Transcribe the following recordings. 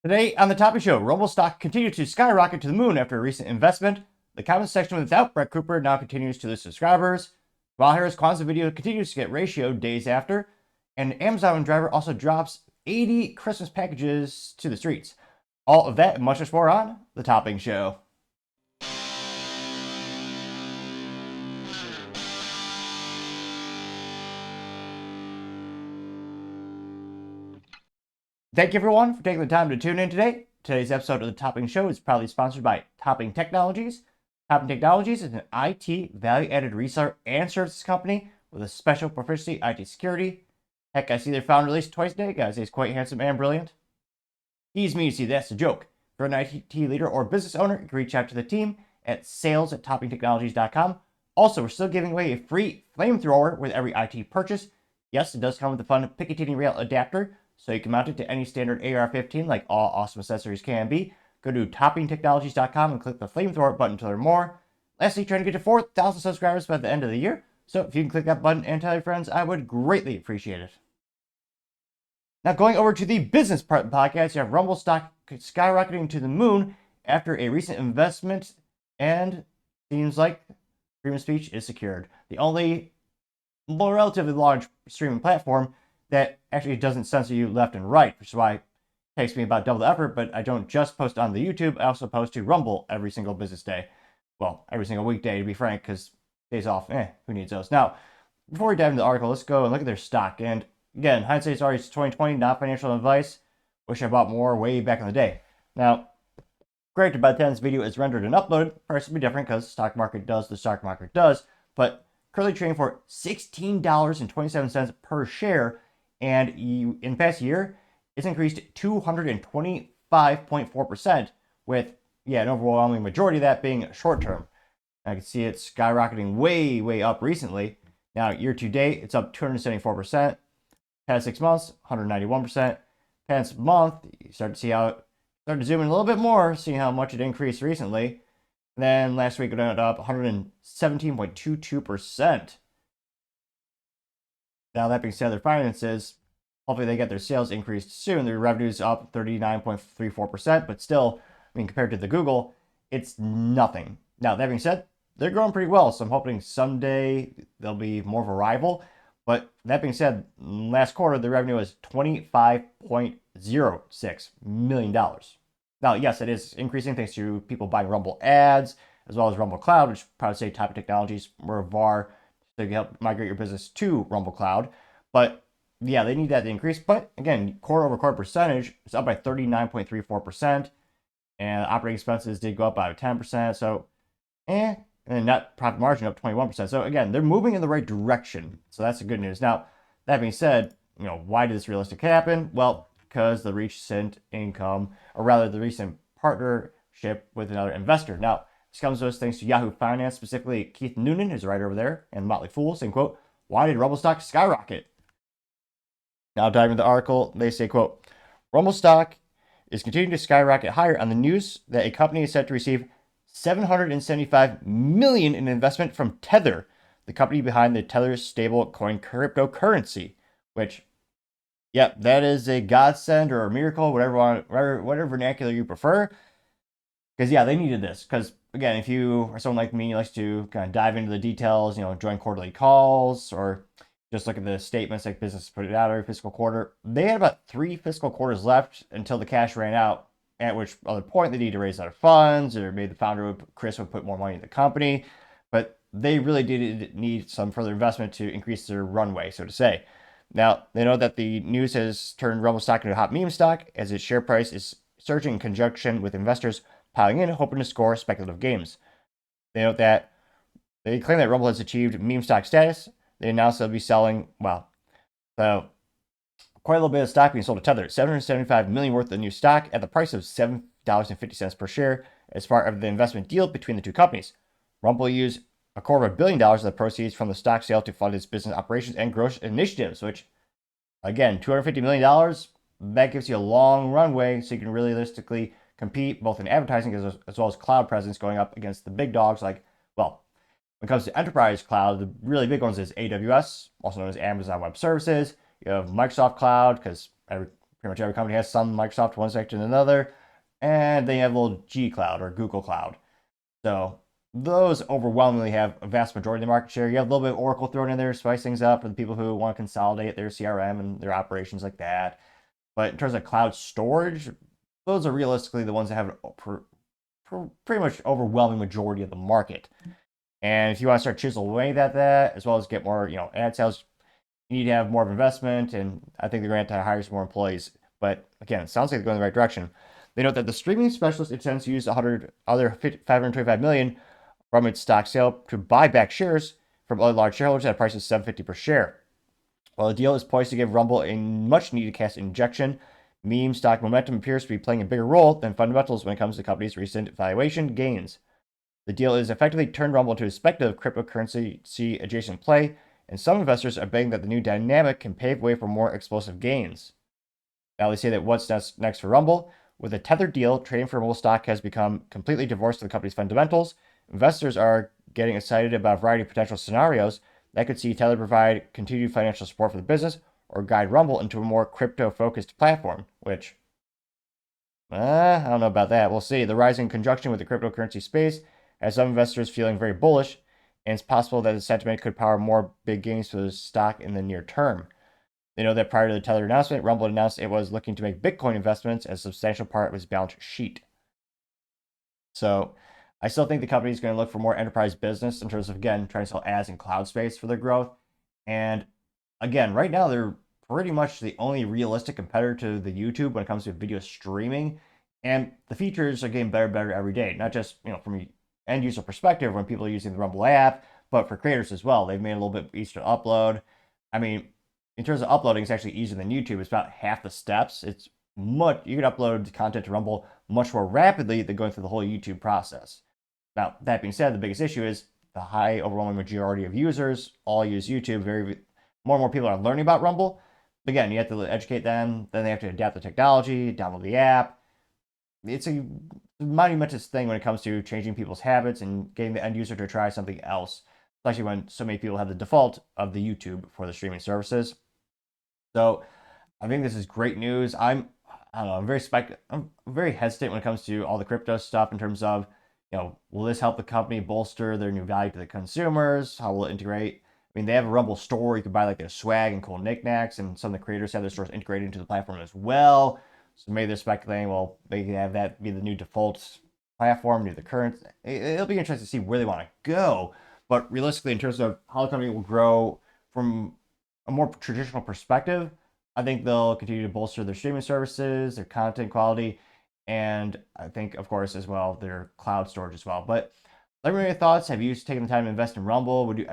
Today on the Topic Show, Rumble stock continued to skyrocket to the moon after a recent investment. The comment section without Brett Cooper now continues to lose subscribers. Kamala Harris Kwanzaa video continues to get ratioed days after. And Amazon driver also drops 80 Christmas packages to the streets. All of that and much more on the Topping Show. Thank you everyone for taking the time to tune in today. Today's episode of the Topping Show is proudly sponsored by Topping Technologies. Topping Technologies is an IT value-added reseller and services company with a special proficiency IT security. Heck, I see their founder released twice a day. Guys, he's quite handsome and brilliant. Easy me to see, that's a joke. If you're an IT leader or business owner, you can reach out to the team at sales@toppingtechnologies.com. Also, we're still giving away a free Flamethrower with every IT purchase. Yes, it does come with a fun Picatinny rail adapter, so you can mount it to any standard AR-15 like all awesome accessories can be. Go to toppingtechnologies.com and click the Flamethrower button to learn more. Lastly, trying to get to 4,000 subscribers by the end of the year. So if you can click that button and tell your friends, I would greatly appreciate it. Now going over to the business part of the podcast, you have Rumble stock skyrocketing to the moon after a recent investment, and seems like freedom of speech is secured. The only relatively large streaming platform that actually doesn't censor you left and right, which is why it takes me about double the effort, but I don't just post on the YouTube, I also post to Rumble every single business day. Well, every single weekday, to be frank, because days off, who needs those? Now, before we dive into the article, let's go and look at their stock. And again, hindsight's already 2020, not financial advice. Wish I bought more way back in the day. Now, granted, by the time this video is rendered and uploaded, price will be different because the stock market does the stock market does, but currently trading for $16.27 per share, and in the past year, it's increased 225.4%, with, an overwhelming majority of that being short term. I can see it skyrocketing way up recently. Now, year to date, it's up 274%. Past 6 months, 191%. Past month, you start to see how it started to zoom in a little bit more, seeing how much it increased recently. And then last week, it went up 117.22%. Now, that being said, their finances, hopefully they get their sales increased soon. Their revenue's up 39.34%, but still, compared to the Google, it's nothing. Now, that being said, they're growing pretty well, so I'm hoping someday they'll be more of a rival. But that being said, last quarter, the revenue was $25.06 million. Now, yes, it is increasing thanks to people buying Rumble ads, as well as Rumble Cloud, which probably say Topping Technologies or VAR, to help migrate your business to Rumble Cloud. But they need that to increase. But again, quarter over quarter percentage is up by 39.34%. And operating expenses did go up by 10%. So, and net profit margin up 21%. So again, they're moving in the right direction. So that's the good news. Now, that being said, why did this realistically happen? Well, because the recent income, or rather the recent partnership with another investor. Now, this comes to us thanks to Yahoo Finance, specifically Keith Noonan, who's a writer over there, and Motley Fool, saying, quote, "Why did Rumble stock skyrocket?" Now, diving into the article, they say, quote, "Rumble stock is continuing to skyrocket higher on the news that a company is set to receive $775 million in investment from Tether, the company behind the Tether stable coin cryptocurrency," which, that is a godsend or a miracle, whatever vernacular you prefer. Because, they needed this. Because, again, if you are someone like me, you like to kind of dive into the details, join quarterly calls, or just look at the statements like business put it out every fiscal quarter. They had about 3 fiscal quarters left until the cash ran out, at which other point they need to raise other funds, or maybe the founder, Chris, would put more money in the company. But they really did need some further investment to increase their runway, so to say. Now, they know that the news has turned Rumble stock into a hot meme stock, as its share price is surging in conjunction with investors piling in, hoping to score speculative gains. They note that they claim that Rumble has achieved meme stock status. They announced they'll be selling, quite a little bit of stock being sold to Tether, $775 million worth of new stock at the price of $7.50 per share as part of the investment deal between the two companies. Rumble used $250 million of the proceeds from the stock sale to fund its business operations and growth initiatives, which, again, $250 million, that gives you a long runway so you can realistically compete both in advertising as well as cloud presence, going up against the big dogs like, when it comes to enterprise cloud, the really big ones is AWS, also known as Amazon Web Services. You have Microsoft Cloud, because pretty much every company has some Microsoft one section and another. And then you have a little G Cloud or Google Cloud. So those overwhelmingly have a vast majority of the market share. You have a little bit of Oracle thrown in there to spice things up for the people who want to consolidate their CRM and their operations like that. But in terms of cloud storage, those are realistically the ones that have pretty much overwhelming majority of the market. And if you want to start chiseling away at that, as well as get more, ad sales, you need to have more of investment. And I think they're going to have to hire some more employees. But again, it sounds like they're going in the right direction. They note that the streaming specialist intends to use $525 million from its stock sale to buy back shares from other large shareholders at a price of $7.50 per share. While the deal is poised to give Rumble a much-needed cash injection, meme stock momentum appears to be playing a bigger role than fundamentals when it comes to the company's recent valuation gains. The deal is effectively turned Rumble into a speculative cryptocurrency adjacent play, and some investors are betting that the new dynamic can pave way for more explosive gains. Now they say that what's next for Rumble? With a tethered deal, trading for Rumble stock has become completely divorced from the company's fundamentals. Investors are getting excited about a variety of potential scenarios that could see Tether provide continued financial support for the business or guide Rumble into a more crypto-focused platform, which, I don't know about that. We'll see. The rise in conjunction with the cryptocurrency space has some investors feeling very bullish, and it's possible that the sentiment could power more big gains for the stock in the near term. They know that prior to the Tether announcement, Rumble announced it was looking to make Bitcoin investments as a substantial part of its balance sheet. So I still think the company is going to look for more enterprise business in terms of, again, trying to sell ads in cloud space for their growth. And again, right now, they're pretty much the only realistic competitor to the YouTube when it comes to video streaming. And the features are getting better and better every day, not just, from an end user perspective when people are using the Rumble app, but for creators as well. They've made it a little bit easier to upload. I mean, in terms of uploading, it's actually easier than YouTube. It's about half the steps. You can upload content to Rumble much more rapidly than going through the whole YouTube process. Now, that being said, the biggest issue is the high overwhelming majority of users all use YouTube. More and more people are learning about Rumble. But again, you have to educate them. Then they have to adapt the technology, download the app. It's a monumentous thing when it comes to changing people's habits and getting the end user to try something else, especially when so many people have the default of the YouTube for the streaming services. So I think this is great news. I don't know, I'm very hesitant when it comes to all the crypto stuff in terms of, will this help the company bolster their new value to the consumers? How will it integrate? I mean, they have a Rumble store. You can buy like their swag and cool knickknacks, and some of the creators have their stores integrated into the platform as well. So maybe they're speculating, well, they can have that be the new default platform, the current. It'll be interesting to see where they want to go. But realistically, in terms of how the company will grow from a more traditional perspective, I think they'll continue to bolster their streaming services, their content quality, and I think, of course, as well, their cloud storage as well. But let me know your thoughts. Have you taken the time to invest in Rumble? Do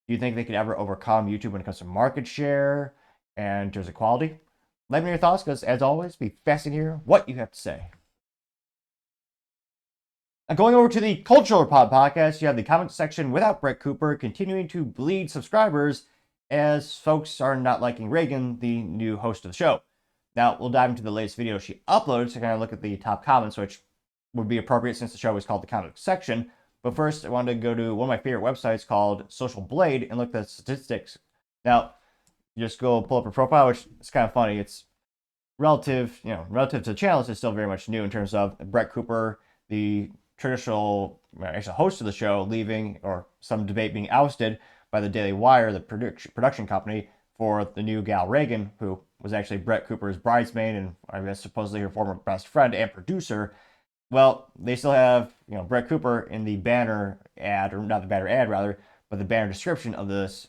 you think they could ever overcome YouTube when it comes to market share and in terms of quality? Let me know your thoughts, because as always, be fascinated to hear what you have to say. Now, going over to the Cultural Pod podcast, you have the comment section without Brett Cooper continuing to bleed subscribers as folks are not liking Reagan, the new host of the show. Now, we'll dive into the latest video she uploaded to kind of look at the top comments, which would be appropriate since the show is called the comment section. But first, I wanted to go to one of my favorite websites called Social Blade and look at the statistics. Now, you just go pull up her profile, which is kind of funny. It's relative to the channel, it's still very much new in terms of Brett Cooper, the traditional host of the show, leaving, or some debate being ousted by the Daily Wire, the production company, for the new gal Reagan, who was actually Brett Cooper's bridesmaid and I guess supposedly her former best friend and producer. Well, they still have Brett Cooper in the banner ad, or not the banner ad rather, but the banner description of this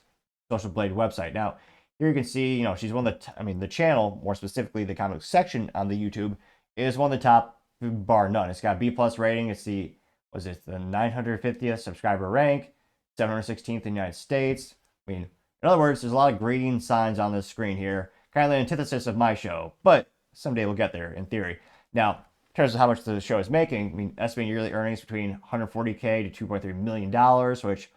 Social Blade website. Now, here you can see, she's one of the channel, more specifically the comic section on the YouTube, is one of the top, bar none. It's got B+ rating. It's the 950th subscriber rank, 716th in the United States. In other words, there's a lot of green signs on this screen here, kind of the antithesis of my show, but someday we'll get there in theory. Now, in terms of how much the show is making, estimating yearly earnings between $140K to $2.3 million, which,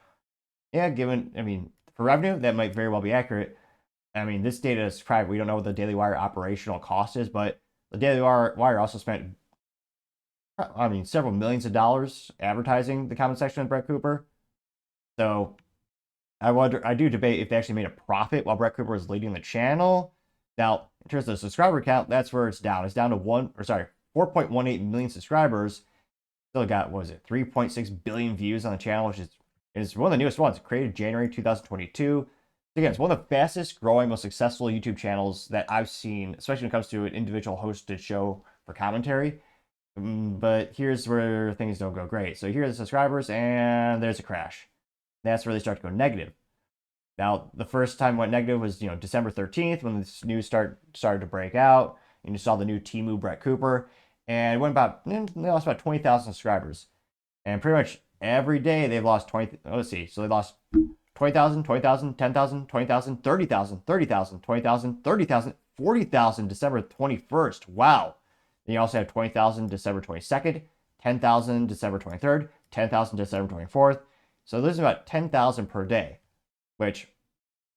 for revenue, that might very well be accurate. This data is private. We don't know what the Daily Wire operational cost is, but the Daily Wire also spent, several millions of dollars advertising the comment section of Brett Cooper. So I do debate if they actually made a profit while Brett Cooper was leading the channel. Now, in terms of the subscriber count, that's where it's down. It's down to 4.18 million subscribers. Still got, what was it, 3.6 billion views on the channel, which is one of the newest ones. Created January 2022. Again, it's one of the fastest growing, most successful YouTube channels that I've seen, especially when it comes to an individual hosted show for commentary. But here's where things don't go great. So here's the subscribers, and there's a crash. That's where they start to go negative. Now, the first time it went negative was, December 13th when this news started to break out, and you saw the new Temu Brett Cooper, and it went they lost about 20,000 subscribers. And pretty much every day they've lost 20, let's see, so they lost 20,000, 20,000, 10,000, 20,000, 30,000, 30,000, 20,000, 30,000, 40,000 December 21st. Wow. Then you also have 20,000 December 22nd, 10,000 December 23rd, 10,000 December 24th. So there's about 10,000 per day, which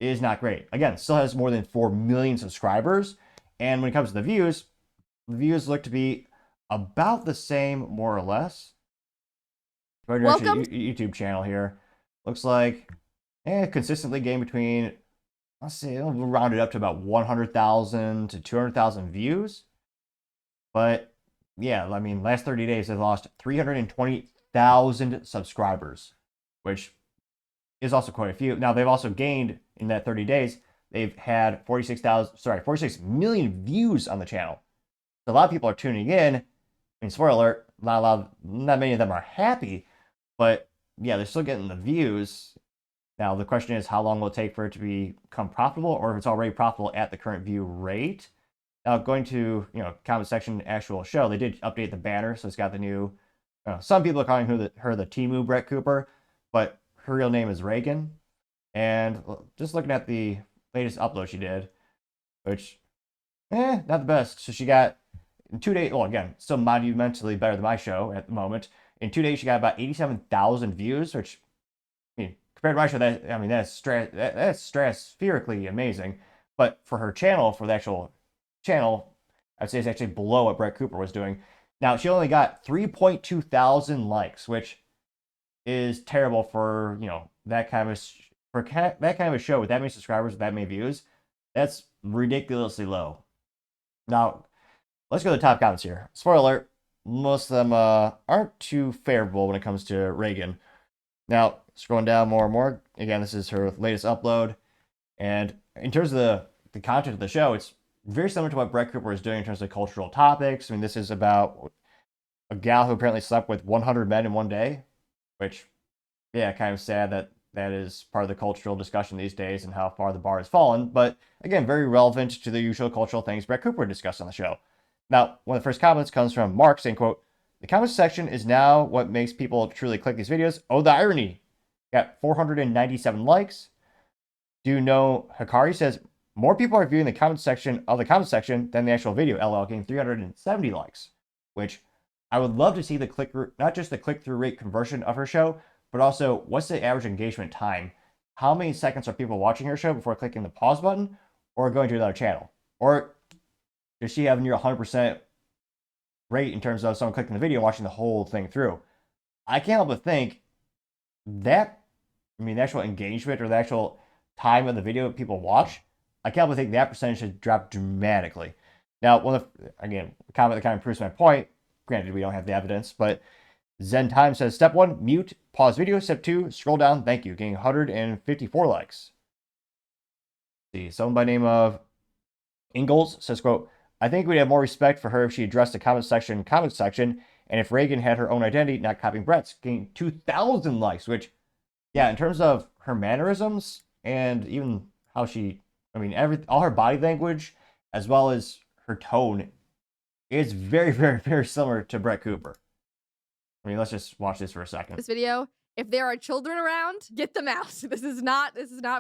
is not great. Again, still has more than 4 million subscribers. And when it comes to the views look to be about the same, more or less. Welcome. YouTube channel here. Looks like consistently gain between, let's see, we'll round it up to about 100,000 to 200,000 views. But yeah, I mean, last 30 days they've lost 320,000 subscribers, which is also quite a few. Now they've also gained in that 30 days. They've had 46 million views on the channel. So a lot of people are tuning in. I mean, spoiler alert, not many of them are happy, but yeah, they're still getting the views. Now the question is, how long will it take for it to become profitable, or if it's already profitable at the current view rate? Now going to comment section actual show, they did update the banner, so it's got the new. Some people are calling her the Temu Brett Cooper, but her real name is Reagan. And just looking at the latest upload she did, which, not the best. So she got, in 2 days, well, again, still monumentally better than my show at the moment. In 2 days, she got about 87,000 views, which, I mean, compared to my show, that's stratospherically amazing. But for her channel, for the actual channel, I'd say it's actually below what Brett Cooper was doing. Now, she only got 3.2 thousand likes, which is terrible for, that kind of a show with that many subscribers, with that many views. That's ridiculously low. Now, let's go to the top comments here. Spoiler alert, most of them aren't too favorable when it comes to Reagan. Now, scrolling down more and more, again, this is her latest upload. And in terms of the content of the show, it's very similar to what Brett Cooper is doing in terms of cultural topics. I mean, this is about a gal who apparently slept with 100 men in one day, which, yeah, kind of sad that is part of the cultural discussion these days and how far the bar has fallen. But again, very relevant to the usual cultural things Brett Cooper discussed on the show. Now, one of the first comments comes from Mark saying, quote, "The comments section is now what makes people truly click these videos. Oh, the irony." Got 497 likes. Do you know Hikari says, "More people are viewing the comment section than the actual video." LOL, getting 370 likes, which I would love to see the click-through, not just the click-through rate conversion of her show, but also what's the average engagement time? How many seconds are people watching her show before clicking the pause button or going to another channel? Or does she have near 100% rate in terms of someone clicking the video and watching the whole thing through? I can't help but think that, the actual engagement or the actual time of the video people watch, I can't help but think that percentage should drop dramatically. Now, comment that kind of proves my point. Granted, we don't have the evidence, but Zen Time says, "Step 1, mute, pause video. Step 2, scroll down. Thank you." Getting 154 likes. Let's see, someone by the name of Ingalls says, quote, "I think we'd have more respect for her if she addressed the comment section, and if Reagan had her own identity, not copying Brett's." Getting 2,000 likes, which, yeah, in terms of her mannerisms and even how she, all her body language, as well as her tone, is very, very, very similar to Brett Cooper. Let's just watch this for a second. This video, if there are children around, get them out. This is not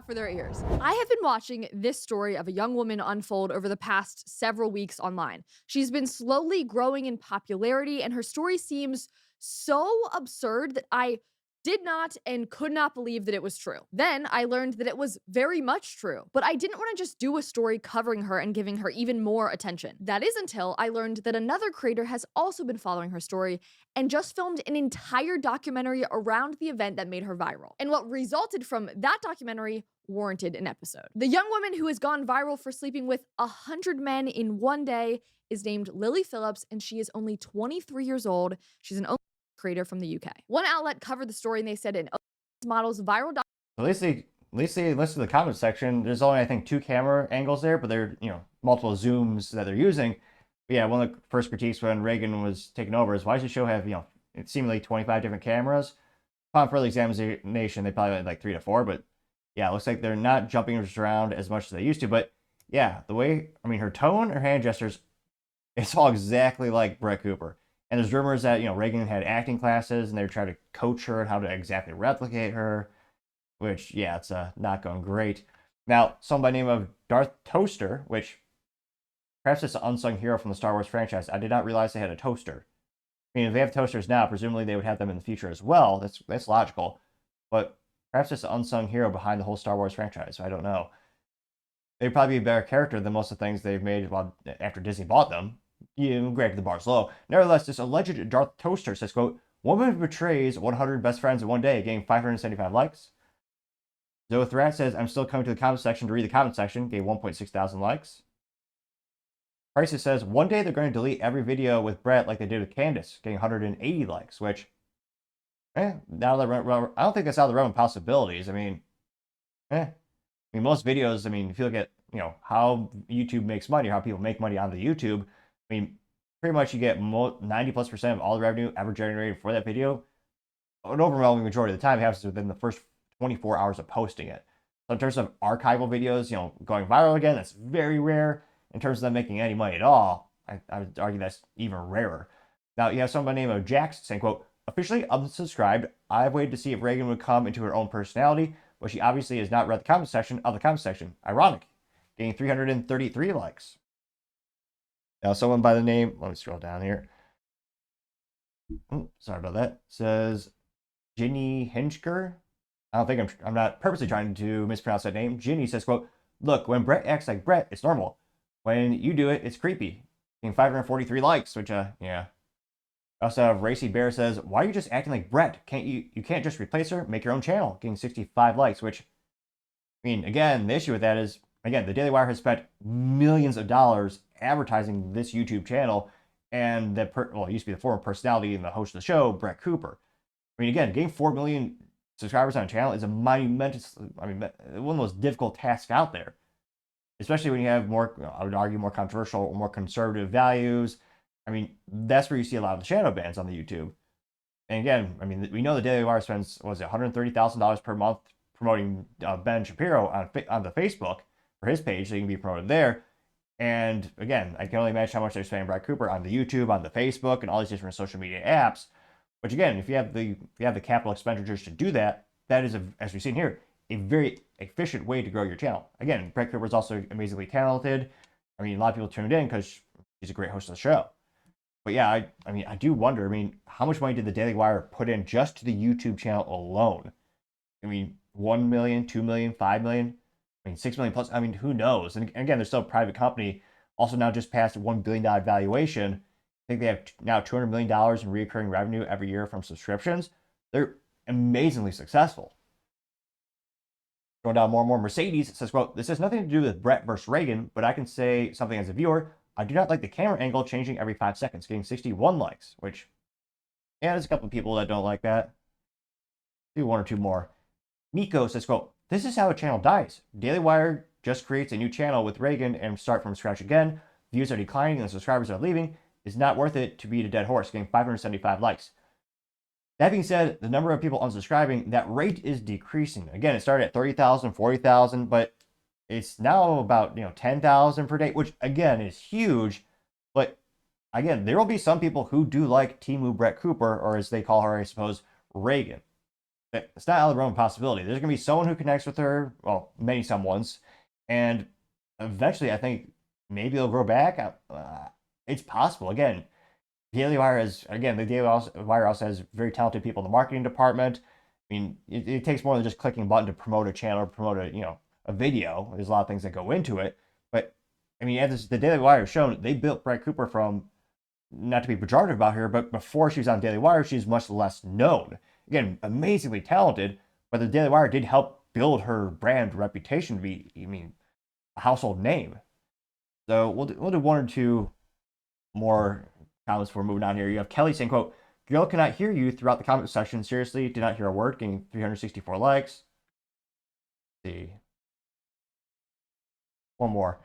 for their ears. I have been watching this story of a young woman unfold over the past several weeks online. She's been slowly growing in popularity, and her story seems so absurd that I did not and could not believe that it was true. Then I learned that it was very much true, but I didn't want to just do a story covering her and giving her even more attention. That is until I learned that another creator has also been following her story and just filmed an entire documentary around the event that made her viral. And what resulted from that documentary warranted an episode. The young woman who has gone viral for sleeping with 100 men in one day is named Lily Phillips, and she is only 23 years old. She's an creator from the UK. One outlet covered the story and they said an model's viral At least they listen to the comment section. There's only, I think, 2 camera angles there, but they're, multiple zooms that they're using. But yeah, one of the first critiques when Reagan was taking over is, why does the show have, seemingly 25 different cameras? Upon further examination, they probably had like 3 to 4, but yeah, it looks like they're not jumping around as much as they used to. But yeah, the way, her tone, her hand gestures, it's all exactly like Brett Cooper. And there's rumors that, Reagan had acting classes and they were trying to coach her on how to exactly replicate her, which, yeah, it's not going great. Now, someone by the name of Darth Toaster, which perhaps it's an unsung hero from the Star Wars franchise. I did not realize they had a toaster. If they have toasters now, presumably they would have them in the future as well. That's logical. But perhaps it's an unsung hero behind the whole Star Wars franchise. I don't know. They'd probably be a better character than most of the things they've made after Disney bought them. Granted, the bar's low. Nevertheless, this alleged Darth Toaster says, quote, "Woman betrays 100 best friends in one day, getting 575 likes." Zoe Thrat says, "I'm still coming to the comment section to read the comment section," gave 1.6 thousand likes. Prices says, "One day they're going to delete every video with Brett like they did with Candace," getting 180 likes, which, now that I don't think that's out of the realm of possibilities. Most videos, if you look at, how YouTube makes money, how people make money on the YouTube, pretty much you get 90+% of all the revenue ever generated for that video. An overwhelming majority of the time happens within the first 24 hours of posting it. So in terms of archival videos, going viral again, that's very rare. In terms of them making any money at all, I would argue that's even rarer. Now, you have somebody named of Jax saying, quote, "Officially unsubscribed. I've waited to see if Reagan would come into her own personality, but she obviously has not read the comment section of the comment section. Ironic." Getting 333 likes. Now, someone by the name, let me scroll down here. Sorry about that. Says Ginny Hinchker. I don't think I'm not purposely trying to mispronounce that name. Ginny says, quote, "Look, when Brett acts like Brett, it's normal. When you do it, it's creepy." Getting 543 likes, which, yeah. Also have Racy Bear says, "Why are you just acting like Brett? You can't just replace her, make your own channel." Getting 65 likes, which, again, the issue with that is, again, the Daily Wire has spent millions of dollars advertising this YouTube channel, and it used to be the former personality and the host of the show, Brett Cooper. Again, getting 4 million subscribers on a channel is a monumentous, one of the most difficult tasks out there, especially when you have more, I would argue, more controversial or more conservative values. That's where you see a lot of the shadow bans on the YouTube. And again, we know the Daily Wire spends, $130,000 per month promoting Ben Shapiro on the Facebook for his page, so he can be promoted there. And again, I can only imagine how much they're spending Brett Cooper on the YouTube, on the Facebook, and all these different social media apps. Which again, if you have the capital expenditures to do that, that is, as we've seen here, a very efficient way to grow your channel. Again, Brett Cooper is also amazingly talented. A lot of people tuned in because he's a great host of the show. But yeah, I do wonder, how much money did the Daily Wire put in just to the YouTube channel alone? 1 million, 2 million, 5 million, 6 million plus. Who knows? And again, they're still a private company. Also now just passed a $1 billion valuation. I think they have now $200 million in recurring revenue every year from subscriptions. They're amazingly successful. Going down more and more, Mercedes says, quote, "This has nothing to do with Brett versus Reagan, but I can say something as a viewer. I do not like the camera angle changing every 5 seconds," getting 61 likes, which, yeah, there's a couple of people that don't like that. Do 1 or 2 more. Miko says, quote, "This is how a channel dies. Daily Wire just creates a new channel with Reagan and start from scratch again. Views are declining and the subscribers are leaving. It's not worth it to beat a dead horse," getting 575 likes. That being said, the number of people unsubscribing, that rate is decreasing. Again, it started at 30,000, 40,000, but it's now about 10,000 per day, which again is huge. But again, there will be some people who do like Timu Brett Cooper, or as they call her, I suppose, Reagan. It's not out of the realm of possibility. There's going to be someone who connects with her, well, many someones, and eventually I think maybe they'll grow back. It's possible. Again, the Daily Wire also has very talented people in the marketing department. I mean, it takes more than just clicking a button to promote a channel or promote a video. There's a lot of things that go into it. But I mean, as the Daily Wire has shown, they built Brett Cooper from, not to be pejorative about her, but before she was on Daily Wire, she's much less known. Again, amazingly talented, but the Daily Wire did help build her brand reputation to be, I mean, a household name. So we'll do one or two more comments before moving on here. You have Kelly saying, quote, "Girl cannot hear you throughout the comment section. Seriously, did not hear a word," getting 364 likes. Let's see. One more.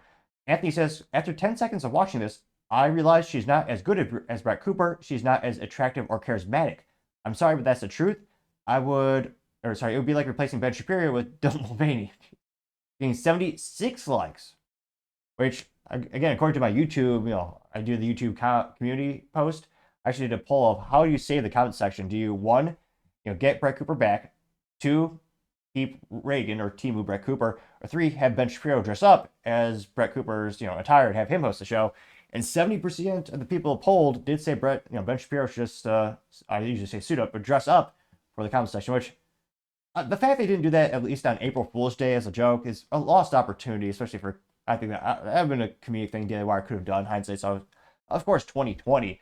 Anthony says, "After 10 seconds of watching this, I realized she's not as good as Brett Cooper. She's not as attractive or charismatic. I'm sorry, but that's the truth. It would be like replacing Ben Shapiro with Dylan Mulvaney." Getting 76 likes, which, again, according to my YouTube, I do the YouTube community post. I actually did a poll of how do you save the comment section. Do you, one, get Brett Cooper back, two, keep Reagan or Timu Brett Cooper, or three, have Ben Shapiro dress up as Brett Cooper's attire and have him host the show. And 70% of the people polled did say Ben Shapiro should just, I usually say suit up, but dress up for the comment section, which the fact they didn't do that, at least on April Fool's Day as a joke, is a lost opportunity, especially for, I think that would have been a comedic thing Daily Wire could have done, hindsight. So, of course, 2020.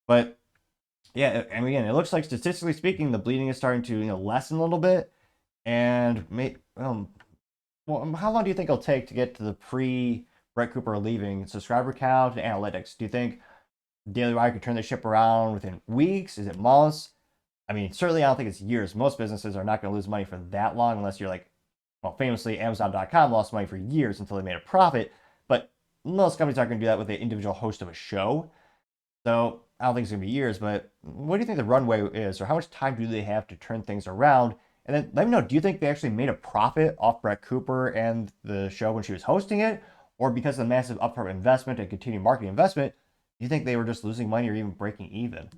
But, yeah, and again, it looks like, statistically speaking, the bleeding is starting to lessen a little bit. And, how long do you think it'll take to get to the pre-Brett Cooper leaving subscriber count and analytics? Do you think Daily Wire could turn the ship around within weeks? Is it months? I mean, certainly I don't think it's years. Most businesses are not going to lose money for that long unless you're like, well, famously, Amazon.com lost money for years until they made a profit. But most companies aren't going to do that with the individual host of a show. So I don't think it's going to be years. But what do you think the runway is, or how much time do they have to turn things around? And then let me know, do you think they actually made a profit off Brett Cooper and the show when she was hosting it? Or because of the massive upfront investment and continued marketing investment, do you think they were just losing money or even breaking even?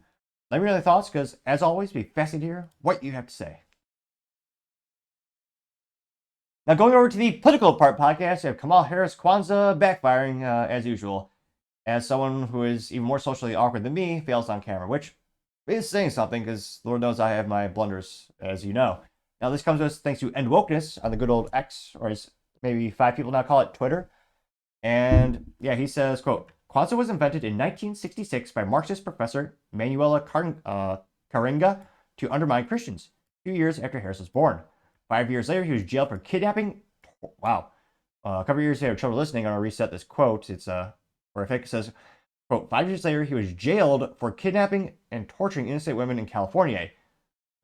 Let me know your thoughts, because, as always, be fascinated to hear what you have to say. Now, going over to the political part podcast, you have Kamala Harris Kwanzaa backfiring, as usual, as someone who is even more socially awkward than me fails on camera, which is saying something, because Lord knows I have my blunders, as you know. Now, this comes to us thanks to End Wokeness on the good old X, or as maybe 5 people now call it, Twitter. And, yeah, he says, quote, "Kwanzaa was invented in 1966 by Marxist professor Manuela Caringa to undermine Christians, 2 years after Harris was born. 5 years later, he was jailed for kidnapping." Wow. A couple of years later, children listening, I'm going to reset this quote. It's horrific. It says, quote, "5 years later, he was jailed for kidnapping and torturing innocent women in California."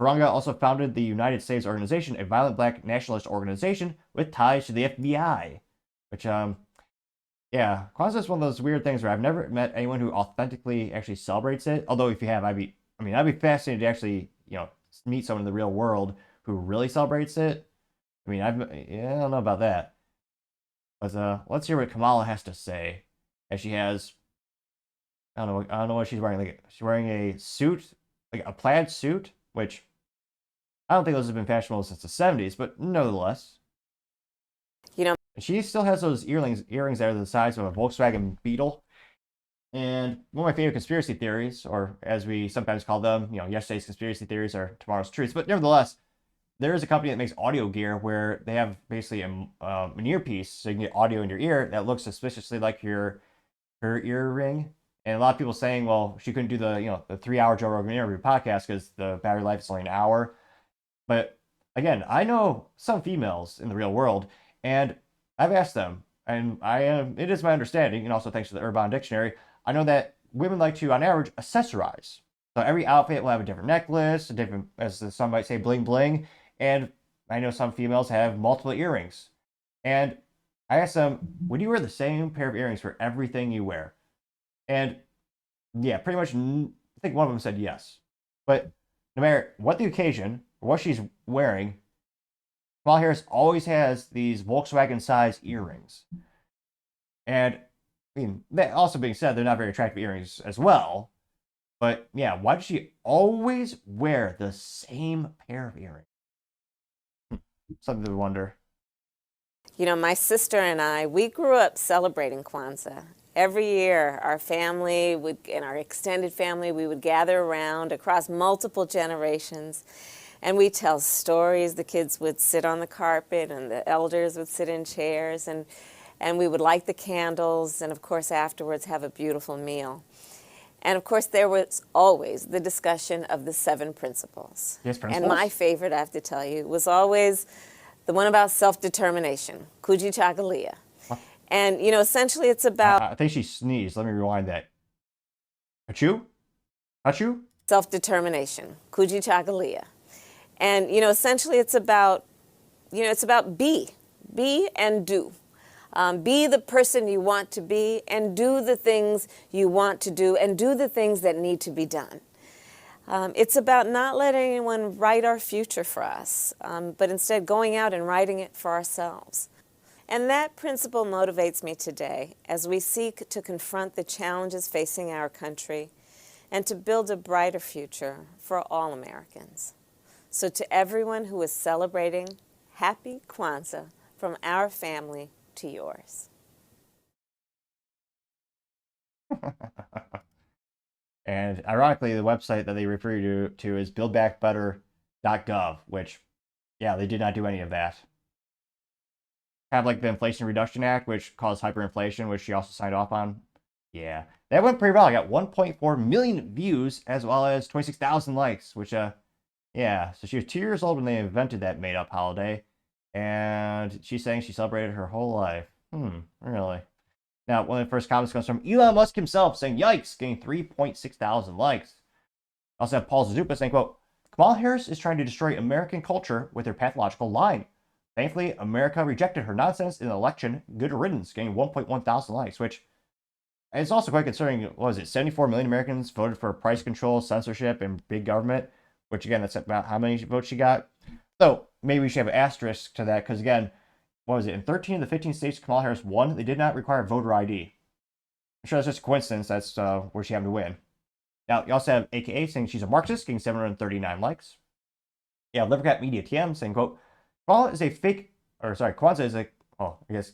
Caringa also founded the United Slaves Organization, a violent black nationalist organization with ties to the FBI, which, yeah, Kwanzaa is one of those weird things where I've never met anyone who authentically actually celebrates it. Although if you have, I'd be fascinated to actually, meet someone in the real world who really celebrates it. I mean, I don't know about that. But let's hear what Kamala has to say. As she has, I don't know what she's wearing. Like, she's wearing a suit, like a plaid suit, which I don't think those have been fashionable since the 70s, but nevertheless. She still has those earrings that are the size of a Volkswagen Beetle. And one of my favorite conspiracy theories, or as we sometimes call them, yesterday's conspiracy theories are tomorrow's truths. But nevertheless, there is a company that makes audio gear where they have basically an earpiece, so you can get audio in your ear that looks suspiciously like her earring. And a lot of people saying, well, she couldn't do the 3-hour Joe Rogan interview podcast because the battery life is only an hour. But again, I know some females in the real world, and I've asked them, and it is my understanding, and also thanks to the Urban Dictionary, I know that women like to, on average, accessorize. So every outfit will have a different necklace, a different, as some might say, bling bling. And I know some females have multiple earrings. And I asked them, would you wear the same pair of earrings for everything you wear? And yeah, pretty much, I think one of them said yes. But no matter what the occasion, or what she's wearing, Kamala Harris always has these Volkswagen-sized earrings. And, I mean, that also being said, they're not very attractive earrings as well. But, yeah, why does she always wear the same pair of earrings? Something to wonder. My sister and I, we grew up celebrating Kwanzaa. Every year, our family, and our extended family, we would gather around across multiple generations. And we tell stories. The kids would sit on the carpet and the elders would sit in chairs, and we would light the candles, and of course afterwards have a beautiful meal. And of course there was always the discussion of the 7 principles. Yes, and my favorite, I have to tell you, was always the one about self-determination, Kujichagulia. And, you know, essentially it's about... I think she sneezed. Let me rewind that. Achoo? Achoo? Self-determination, Kujichagulia. And, you know, essentially it's about, it's about be and do. Be the person you want to be and do the things you want to do and do the things that need to be done. It's about not letting anyone write our future for us, but instead going out and writing it for ourselves. And that principle motivates me today as we seek to confront the challenges facing our country and to build a brighter future for all Americans. So to everyone who is celebrating, happy Kwanzaa from our family to yours. And ironically, the website that they refer you to is buildbackbetter.gov, which, yeah, they did not do any of that. Have like the Inflation Reduction Act, which caused hyperinflation, which she also signed off on. Yeah, that went pretty well. I got 1.4 million views as well as 26,000 likes, which, yeah. So she was 2 years old when they invented that made-up holiday, and she's saying she celebrated her whole life. Really? Now, one of the first comments comes from Elon Musk himself, saying, "Yikes," getting 3.6 thousand likes. Also have Paul Zazupa saying, quote, "Kamala Harris is trying to destroy American culture with her pathological line. Thankfully, America rejected her nonsense in the election. Good riddance," getting 1.1 thousand likes, which is also quite concerning. What was it? 74 million Americans voted for price control, censorship, and big government, which again, that's about how many votes she got. So maybe we should have an asterisk to that, because again, what was it? In 13 of the 15 states Kamala Harris won, they did not require voter ID. I'm sure that's just a coincidence. That's where she happened to win. Now, you also have AKA saying she's a Marxist, getting 739 likes. Yeah, Livercat Media TM saying, quote, Kwanzaa is a fake, or sorry, Kwanzaa is a, oh, I guess,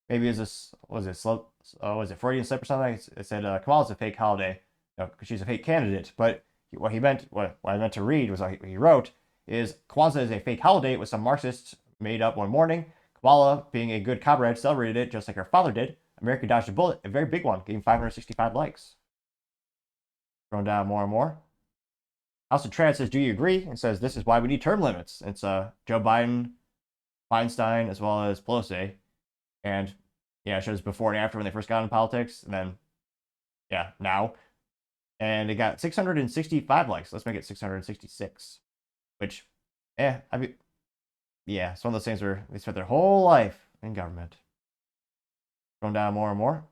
maybe is this, was it Freudian slip or something? It said Kamala is a fake holiday, because she's a fake candidate. But what he meant, what I meant to read was what he wrote, is Kwanzaa is a fake holiday with some Marxists made up one morning. Kamala, being a good comrade, celebrated it just like her father did. America dodged a bullet, a very big one, getting 565 likes. Going down more and more. House of Trad says, "Do you agree?" and says, "This is why we need term limits." It's Joe Biden, Feinstein, as well as Pelosi. And yeah, it shows before and after when they first got into politics. And then, yeah, now. And it got 665 likes. Let's make it 666. Which, I mean, yeah, it's one of those things where they spent their whole life in government. Going down more and more.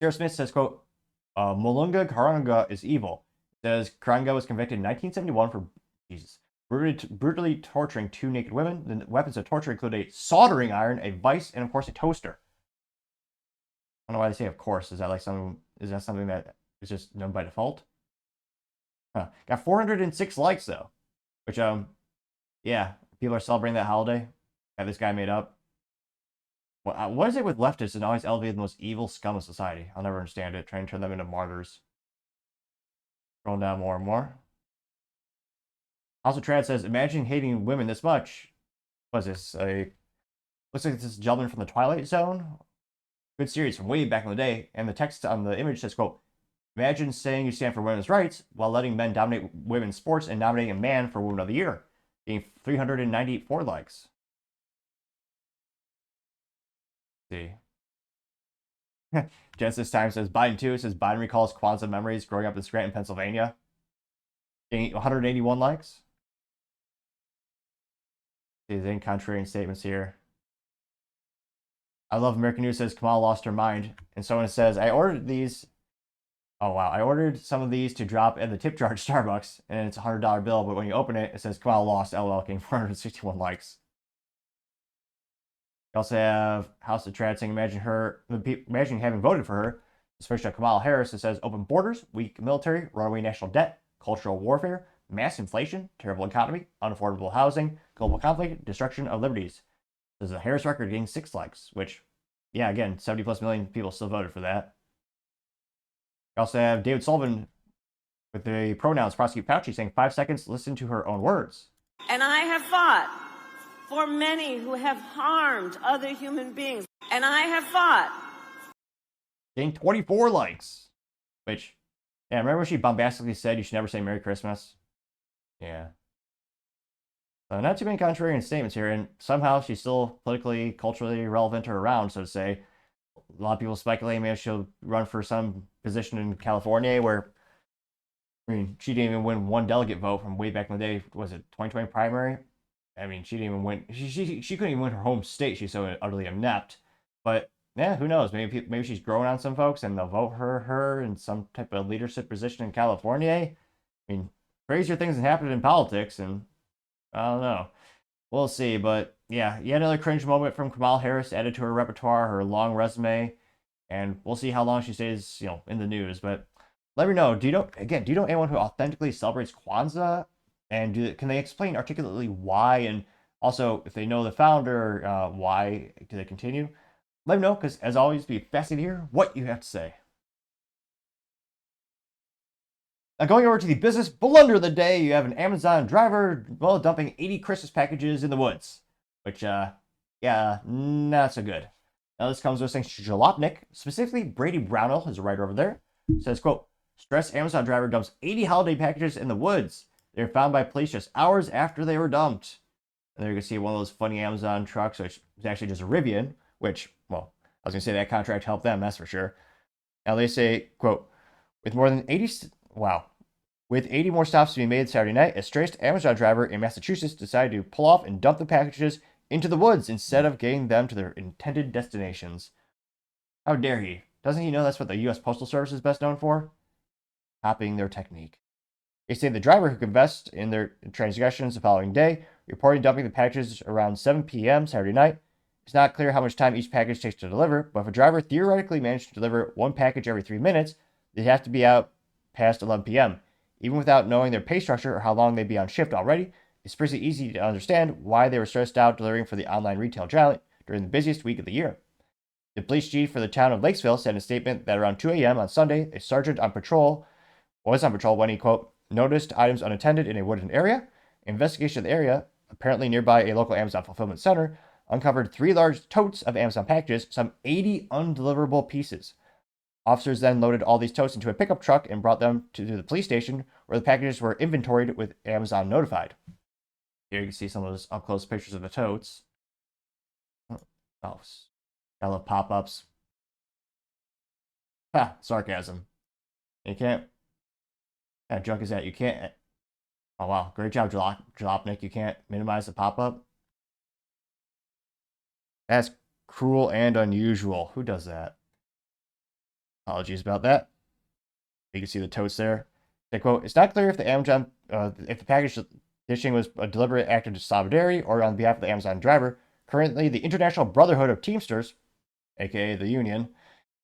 Sarah Smith says, quote, "Mulunga Karanga is evil." Says Karanga was convicted in 1971 for brutally torturing 2 naked women. The weapons of torture include a soldering iron, a vice, and of course a toaster. I don't know why they say of course. Is that like something that is just known by default? Got 406 likes though, which yeah, people are celebrating that holiday that this guy made up. What is it with leftists and always elevate the most evil scum of society? I'll never understand it. Trying to turn them into martyrs. Scrolling down more and more. Also, Trad says, "Imagine hating women this much." What is this? Looks like this gentleman from the Twilight Zone. Good series from way back in the day. And the text on the image says, quote, "Imagine saying you stand for women's rights while letting men dominate women's sports and nominating a man for Woman of the Year." Getting 394 likes. Let's see. Genesis Time says, "Biden too." It says, "Biden recalls Kwanzaa memories growing up in Scranton, Pennsylvania." Getting 181 likes. These any contrarian statements here. I Love American News says, "Kamala lost her mind." And someone says, "I ordered these." Oh, wow. "I ordered some of these to drop in the tip jar at Starbucks, and it's a $100 bill, but when you open it, it says Kamala lost, LOL, getting 461 likes. You also have House of Trad saying, imagine having voted for her, especially Kamala Harris. It says, "Open borders, weak military, runaway national debt, cultural warfare, mass inflation, terrible economy, unaffordable housing, global conflict, destruction of liberties." There's a Harris record getting 6 likes, which, yeah, again, 70 plus million people still voted for that. You also have David Sullivan with the pronouns prosecute Fauci saying, 5 seconds, listen to her own words. And I have fought for many who have harmed other human beings. And I have fought. Getting 24 likes. Which, yeah, remember when she bombastically said you should never say Merry Christmas? Yeah. Not too many contrarian statements here, and somehow she's still politically, culturally relevant or around, so to say. A lot of people speculate maybe she'll run for some position in California where, I mean, she didn't even win one delegate vote from way back in the day. Was it 2020 primary? I mean, she didn't even win. She couldn't even win her home state. She's so utterly inept. But yeah, who knows? Maybe she's growing on some folks and they'll vote her in some type of leadership position in California. I mean, crazier things have happened in politics, and I don't know. We'll see, but yeah, yet another cringe moment from Kamala Harris added to her repertoire, her long resume, and we'll see how long she stays, in the news. But let me know. Do you know anyone who authentically celebrates Kwanzaa, and can they explain articulately why, and also if they know the founder, why do they continue? Let me know, because as always, be fascinated to hear what you have to say. Now, going over to the business blunder of the day, you have an Amazon driver, dumping 80 Christmas packages in the woods. Which, yeah, not so good. Now, this comes with saying Jalopnik, specifically Brady Brownell, is a writer over there, says, quote, stressed Amazon driver dumps 80 holiday packages in the woods. They were found by police just hours after they were dumped. And there you can see one of those funny Amazon trucks, which is actually just a Rivian, which, well, I was going to say that contract helped them, that's for sure. Now, they say, quote, with more than 80... Wow. With 80 more stops to be made Saturday night, a stressed Amazon driver in Massachusetts decided to pull off and dump the packages into the woods instead of getting them to their intended destinations. How dare he? Doesn't he know that's what the U.S. Postal Service is best known for? Copying their technique. They say the driver who confessed in their transgressions the following day, reporting dumping the packages around 7 p.m. Saturday night. It's not clear how much time each package takes to deliver, but if a driver theoretically managed to deliver one package every 3 minutes, they'd have to be out past 11 p.m. Even without knowing their pay structure or how long they'd be on shift already, it's pretty easy to understand why they were stressed out delivering for the online retail giant during the busiest week of the year. The police chief for the town of Lakesville said in a statement that around 2 a.m. on Sunday, a sergeant was on patrol when he, quote, noticed items unattended in a wooded area. Investigation of the area, apparently nearby a local Amazon fulfillment center, uncovered 3 large totes of Amazon packages, some 80 undeliverable pieces. Officers then loaded all these totes into a pickup truck and brought them to the police station, where the packages were inventoried with Amazon notified. Here you can see some of those up-close pictures of the totes. Oh, I love pop-ups. Ha, sarcasm. You can't... How junk is that? You can't... Oh, wow. Great job, Jalopnik. You can't minimize the pop-up? That's cruel and unusual. Who does that? Apologies about that. You can see the totes there. They quote, it's not clear if the package dishing was a deliberate act of solidarity or on behalf of the Amazon driver. Currently, the International Brotherhood of Teamsters, aka the union,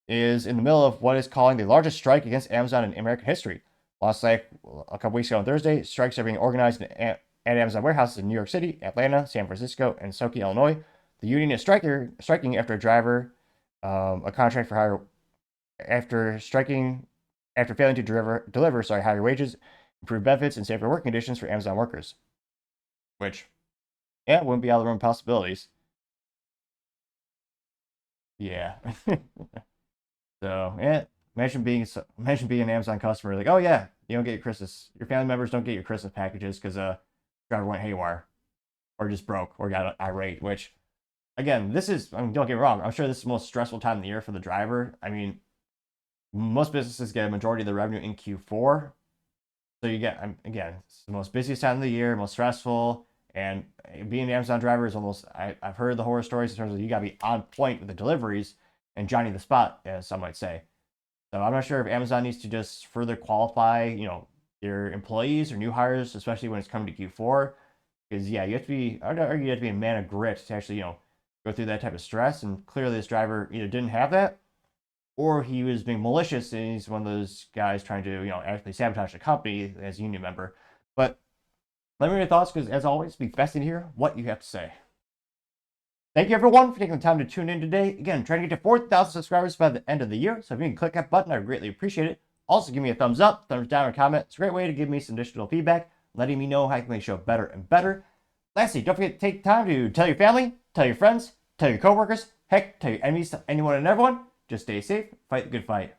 is in the middle of what is calling the largest strike against Amazon in American history. Last night, a couple weeks ago on Thursday, strikes are being organized at Amazon warehouses in New York City, Atlanta, San Francisco, and Skokie, Illinois. The union is striking after a driver, a contract for hire, after failing to deliver higher wages, improved benefits, and safer working conditions for Amazon workers. Which, yeah, wouldn't be out of the realm of possibilities. Yeah. So, yeah, imagine being an Amazon customer, like, oh yeah, you don't get your family members don't get your Christmas packages because driver went haywire, or just broke, or got irate. Which, again, don't get me wrong, I'm sure this is the most stressful time of the year for the driver. I mean, most businesses get a majority of the revenue in Q4. So you get, again, it's the most busiest time of the year, most stressful. And being an Amazon driver is almost, I've heard the horror stories in terms of you got to be on point with the deliveries and Johnny the Spot, as some might say. So I'm not sure if Amazon needs to just further qualify, their employees or new hires, especially when it's coming to Q4. Because, yeah, you have to be a man of grit to actually, go through that type of stress. And clearly this driver either didn't have that, or he was being malicious and he's one of those guys trying to, actually sabotage the company as a union member. But let me know your thoughts, because as always, be fascinated to hear what you have to say. Thank you, everyone, for taking the time to tune in today. Again, trying to get to 4,000 subscribers by the end of the year. So if you can click that button, I would greatly appreciate it. Also, give me a thumbs up, thumbs down, or comment. It's a great way to give me some additional feedback letting me know how I can make the show better and better. Lastly, don't forget to take time to tell your family, tell your friends, tell your coworkers, heck, tell your enemies, tell anyone and everyone. Just stay safe, fight the good fight.